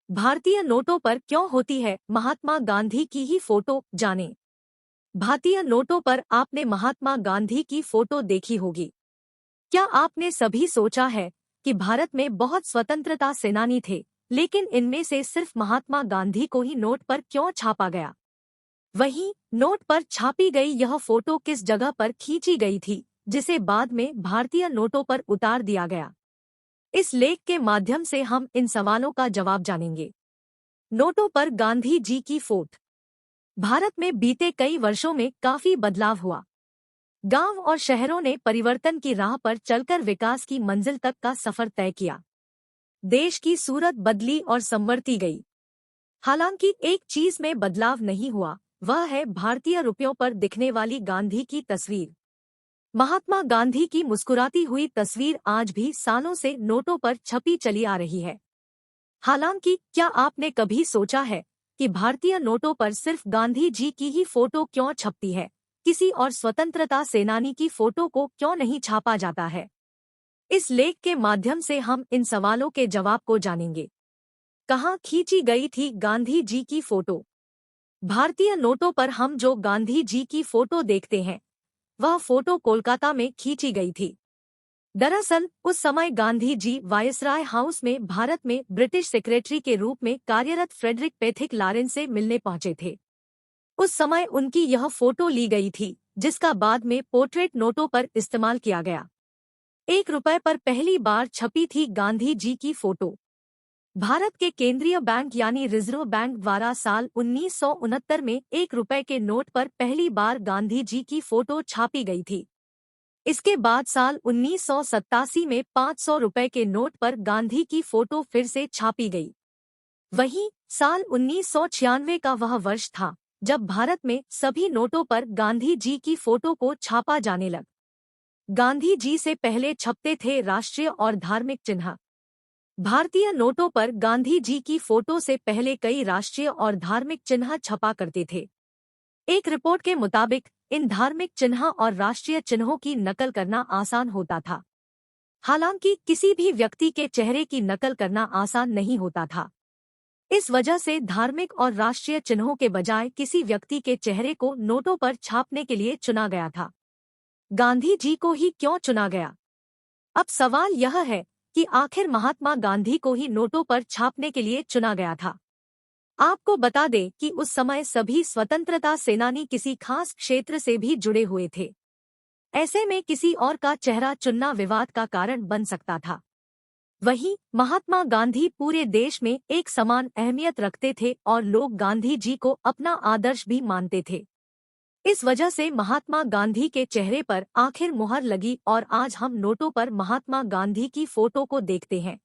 भारतीय नोटों पर क्यों होती है महात्मा गांधी की ही फोटो, जानें। भारतीय नोटों पर आपने महात्मा गांधी की फोटो देखी होगी। क्या आपने सभी सोचा है कि भारत में बहुत स्वतंत्रता सेनानी थे, लेकिन इनमें से सिर्फ महात्मा गांधी को ही नोट पर क्यों छापा गया? वहीं नोट पर छापी गई यह फोटो किस जगह पर खींची गई थी, जिसे बाद में भारतीय नोटों पर उतार दिया गया? इस लेख के माध्यम से हम इन सवालों का जवाब जानेंगे। नोटों पर गांधी जी की फोट। भारत में बीते कई वर्षों में काफी बदलाव हुआ। गांव और शहरों ने परिवर्तन की राह पर चलकर विकास की मंजिल तक का सफर तय किया। देश की सूरत बदली और संवरती गई। हालांकि एक चीज में बदलाव नहीं हुआ, वह है भारतीय रुपयों पर दिखने वाली गांधी की तस्वीर। महात्मा गांधी की मुस्कुराती हुई तस्वीर आज भी सालों से नोटों पर छपी चली आ रही है। हालांकि क्या आपने कभी सोचा है कि भारतीय नोटों पर सिर्फ गांधी जी की ही फोटो क्यों छपती है? किसी और स्वतंत्रता सेनानी की फोटो को क्यों नहीं छापा जाता है? इस लेख के माध्यम से हम इन सवालों के जवाब को जानेंगे। कहाँ खींची गई थी गांधी जी की फोटो? भारतीय नोटों पर हम जो गांधी जी की फोटो देखते हैं, वह फोटो कोलकाता में खींची गई थी। दरअसल उस समय गांधी जी वायसराय हाउस में भारत में ब्रिटिश सेक्रेटरी के रूप में कार्यरत फ्रेडरिक पैथिक लॉरेंस से मिलने पहुंचे थे। उस समय उनकी यह फोटो ली गई थी, जिसका बाद में पोर्ट्रेट नोटों पर इस्तेमाल किया गया। 1 रुपए पर पहली बार छपी थी गांधी जी की फोटो। भारत के केंद्रीय बैंक यानी रिजर्व बैंक द्वारा साल 1969 में 1 रुपए के नोट पर पहली बार गांधी जी की फोटो छापी गई थी। इसके बाद साल 1987 में 500 रुपए के नोट पर गांधी की फोटो फिर से छापी गई। वहीं साल 1996 का वह वर्ष था जब भारत में सभी नोटों पर गांधी जी की फोटो को छापा जाने लगा। गांधी जी से पहले छपते थे राष्ट्रीय और धार्मिक चिन्ह। भारतीय नोटों पर गांधी जी की फोटो से पहले कई राष्ट्रीय और धार्मिक चिन्ह छपा करते थे। एक रिपोर्ट के मुताबिक इन धार्मिक चिन्ह और राष्ट्रीय चिन्हों की नकल करना आसान होता था। हालांकि किसी भी व्यक्ति के चेहरे की नकल करना आसान नहीं होता था। इस वजह से धार्मिक और राष्ट्रीय चिन्हों के बजाय किसी व्यक्ति के चेहरे को नोटों पर छापने के लिए चुना गया था। गांधी जी को ही क्यों चुना गया? अब सवाल यह है कि आखिर महात्मा गांधी को ही नोटों पर छापने के लिए चुना गया था। आपको बता दें कि उस समय सभी स्वतंत्रता सेनानी किसी खास क्षेत्र से भी जुड़े हुए थे। ऐसे में किसी और का चेहरा चुनना विवाद का कारण बन सकता था। वहीं महात्मा गांधी पूरे देश में एक समान अहमियत रखते थे और लोग गांधी जी को अपना आदर्श भी मानते थे। इस वजह से महात्मा गांधी के चेहरे पर आखिर मुहर लगी और आज हम नोटों पर महात्मा गांधी की फोटो को देखते हैं।